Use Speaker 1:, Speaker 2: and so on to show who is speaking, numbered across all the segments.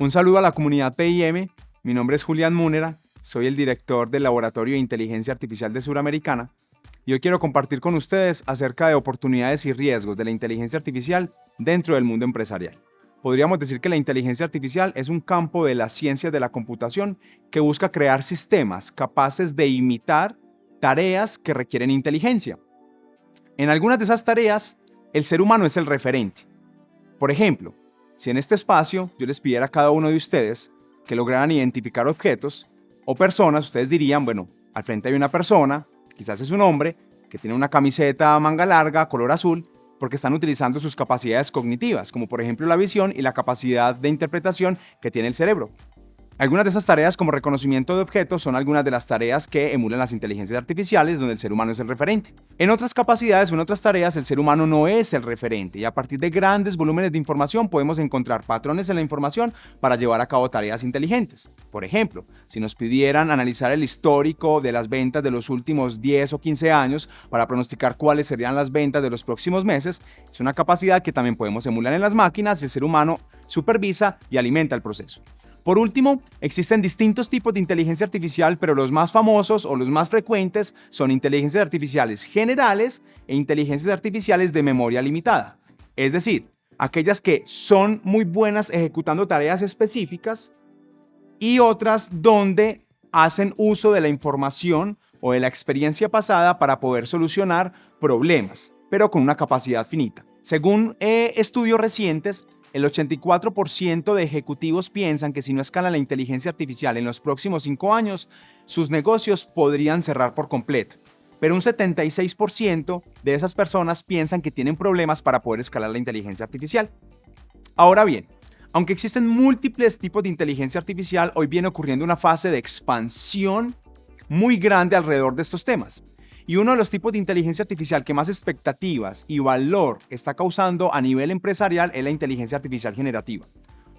Speaker 1: Un saludo a la comunidad PIM. Mi nombre es Julián Múnera, soy el director del Laboratorio de Inteligencia Artificial de Suramericana y hoy quiero compartir con ustedes acerca de oportunidades y riesgos de la inteligencia artificial dentro del mundo empresarial. Podríamos decir que la inteligencia artificial es un campo de las ciencias de la computación que busca crear sistemas capaces de imitar tareas que requieren inteligencia. En algunas de esas tareas, el ser humano es el referente. Por ejemplo, si en este espacio yo les pidiera a cada uno de ustedes que lograran identificar objetos o personas, ustedes dirían, bueno, al frente hay una persona, quizás es un hombre, que tiene una camiseta manga larga, color azul, porque están utilizando sus capacidades cognitivas, como por ejemplo la visión y la capacidad de interpretación que tiene el cerebro. Algunas de esas tareas como reconocimiento de objetos son algunas de las tareas que emulan las inteligencias artificiales donde el ser humano es el referente. En otras capacidades o en otras tareas el ser humano no es el referente y a partir de grandes volúmenes de información podemos encontrar patrones en la información para llevar a cabo tareas inteligentes. Por ejemplo, si nos pidieran analizar el histórico de las ventas de los últimos 10 o 15 años para pronosticar cuáles serían las ventas de los próximos meses, es una capacidad que también podemos emular en las máquinas y el ser humano supervisa y alimenta el proceso. Por último, existen distintos tipos de inteligencia artificial, pero los más famosos o los más frecuentes son inteligencias artificiales generales e inteligencias artificiales de memoria limitada. Es decir, aquellas que son muy buenas ejecutando tareas específicas y otras donde hacen uso de la información o de la experiencia pasada para poder solucionar problemas, pero con una capacidad finita. Según estudios recientes, el 84% de ejecutivos piensan que si no escala la inteligencia artificial en los próximos 5 años, sus negocios podrían cerrar por completo. Pero un 76% de esas personas piensan que tienen problemas para poder escalar la inteligencia artificial. Ahora bien, aunque existen múltiples tipos de inteligencia artificial, hoy viene ocurriendo una fase de expansión muy grande alrededor de estos temas. Y uno de los tipos de inteligencia artificial que más expectativas y valor está causando a nivel empresarial es la inteligencia artificial generativa.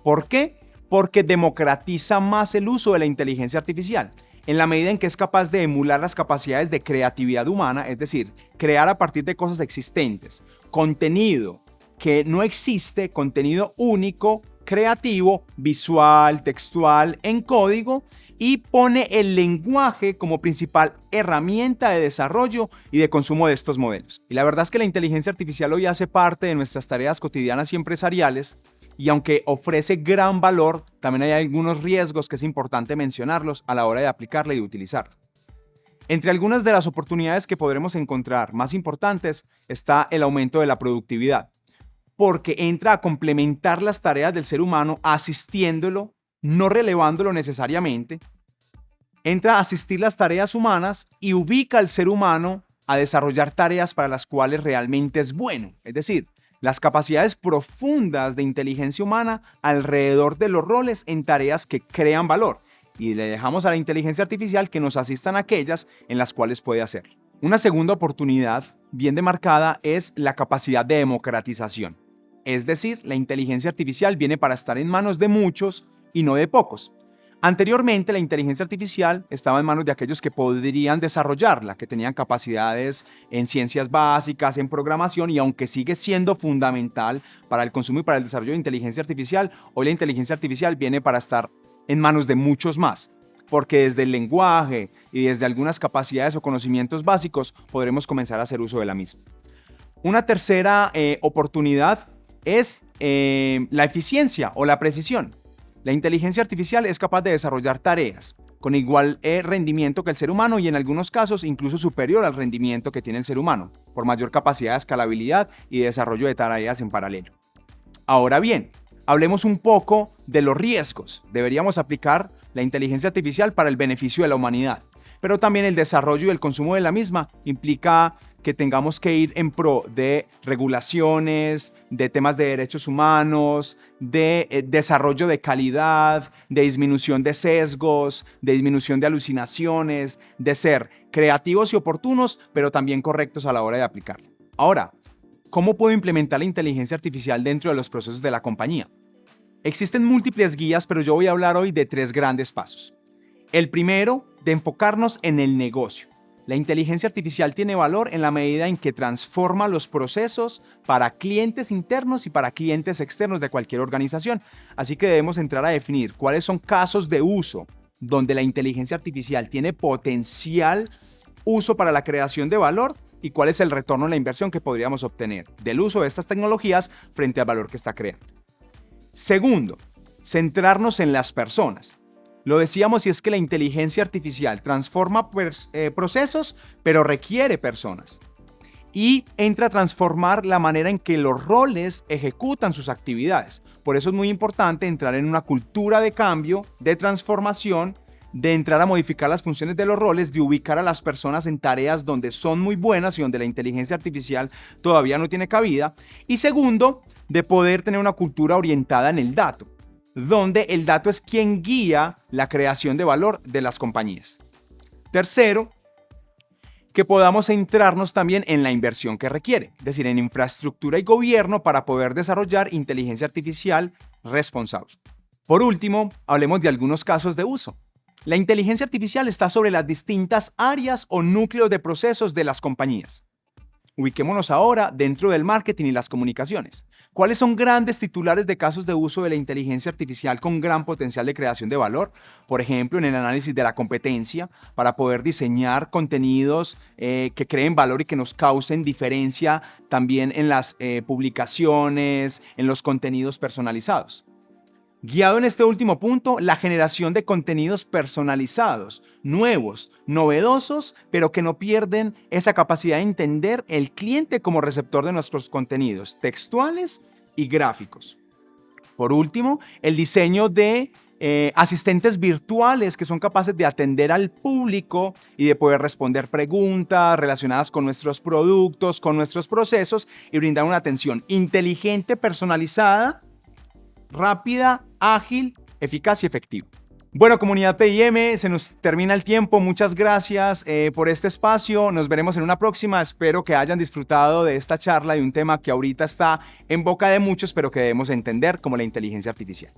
Speaker 1: ¿Por qué? Porque democratiza más el uso de la inteligencia artificial, en la medida en que es capaz de emular las capacidades de creatividad humana, es decir, crear a partir de cosas existentes, contenido que no existe, contenido único, creativo, visual, textual, en código, y pone el lenguaje como principal herramienta de desarrollo y de consumo de estos modelos. Y la verdad es que la inteligencia artificial hoy hace parte de nuestras tareas cotidianas y empresariales, y aunque ofrece gran valor, también hay algunos riesgos que es importante mencionarlos a la hora de aplicarla y de utilizarla. Entre algunas de las oportunidades que podremos encontrar más importantes está el aumento de la productividad, porque entra a complementar las tareas del ser humano asistiéndolo, no relevándolo necesariamente, entra a asistir las tareas humanas y ubica al ser humano a desarrollar tareas para las cuales realmente es bueno, es decir, las capacidades profundas de inteligencia humana alrededor de los roles en tareas que crean valor, y le dejamos a la inteligencia artificial que nos asistan a aquellas en las cuales puede hacerlo. Una segunda oportunidad bien demarcada es la capacidad de democratización, es decir, la inteligencia artificial viene para estar en manos de muchos y no de pocos. Anteriormente, la inteligencia artificial estaba en manos de aquellos que podrían desarrollarla, que tenían capacidades en ciencias básicas, en programación, y aunque sigue siendo fundamental para el consumo y para el desarrollo de inteligencia artificial, hoy la inteligencia artificial viene para estar en manos de muchos más, porque desde el lenguaje y desde algunas capacidades o conocimientos básicos podremos comenzar a hacer uso de la misma. Una tercera oportunidad es la eficiencia o la precisión. La inteligencia artificial es capaz de desarrollar tareas con igual rendimiento que el ser humano y en algunos casos incluso superior al rendimiento que tiene el ser humano, por mayor capacidad de escalabilidad y de desarrollo de tareas en paralelo. Ahora bien, hablemos un poco de los riesgos. Deberíamos aplicar la inteligencia artificial para el beneficio de la humanidad, pero también el desarrollo y el consumo de la misma implica que tengamos que ir en pro de regulaciones, de temas de derechos humanos, de desarrollo de calidad, de disminución de sesgos, de disminución de alucinaciones, de ser creativos y oportunos, pero también correctos a la hora de aplicarlo. Ahora, ¿cómo puedo implementar la inteligencia artificial dentro de los procesos de la compañía? Existen múltiples guías, pero yo voy a hablar hoy de 3 grandes pasos. El primero, de enfocarnos en el negocio. La inteligencia artificial tiene valor en la medida en que transforma los procesos para clientes internos y para clientes externos de cualquier organización. Así que debemos entrar a definir cuáles son casos de uso donde la inteligencia artificial tiene potencial uso para la creación de valor y cuál es el retorno en la inversión que podríamos obtener del uso de estas tecnologías frente al valor que está creando. Segundo, centrarnos en las personas. Lo decíamos, y es que la inteligencia artificial transforma procesos, pero requiere personas. Y entra a transformar la manera en que los roles ejecutan sus actividades. Por eso es muy importante entrar en una cultura de cambio, de transformación, de entrar a modificar las funciones de los roles, de ubicar a las personas en tareas donde son muy buenas y donde la inteligencia artificial todavía no tiene cabida. Y segundo, de poder tener una cultura orientada en el dato, donde el dato es quien guía la creación de valor de las compañías. Tercero, que podamos centrarnos también en la inversión que requiere, es decir, en infraestructura y gobierno para poder desarrollar inteligencia artificial responsable. Por último, hablemos de algunos casos de uso. La inteligencia artificial está sobre las distintas áreas o núcleos de procesos de las compañías. Ubiquémonos ahora dentro del marketing y las comunicaciones. ¿Cuáles son grandes titulares de casos de uso de la inteligencia artificial con gran potencial de creación de valor? Por ejemplo, en el análisis de la competencia, para poder diseñar contenidos que creen valor y que nos causen diferencia también en las publicaciones, en los contenidos personalizados. Guiado en este último punto, la generación de contenidos personalizados, nuevos, novedosos, pero que no pierden esa capacidad de entender el cliente como receptor de nuestros contenidos textuales y gráficos. Por último, el diseño de asistentes virtuales que son capaces de atender al público y de poder responder preguntas relacionadas con nuestros productos, con nuestros procesos y brindar una atención inteligente, personalizada, rápida, ágil, eficaz y efectiva. Bueno, comunidad PIM, se nos termina el tiempo. Muchas gracias por este espacio. Nos veremos en una próxima. Espero que hayan disfrutado de esta charla de un tema que ahorita está en boca de muchos, pero que debemos entender como la inteligencia artificial.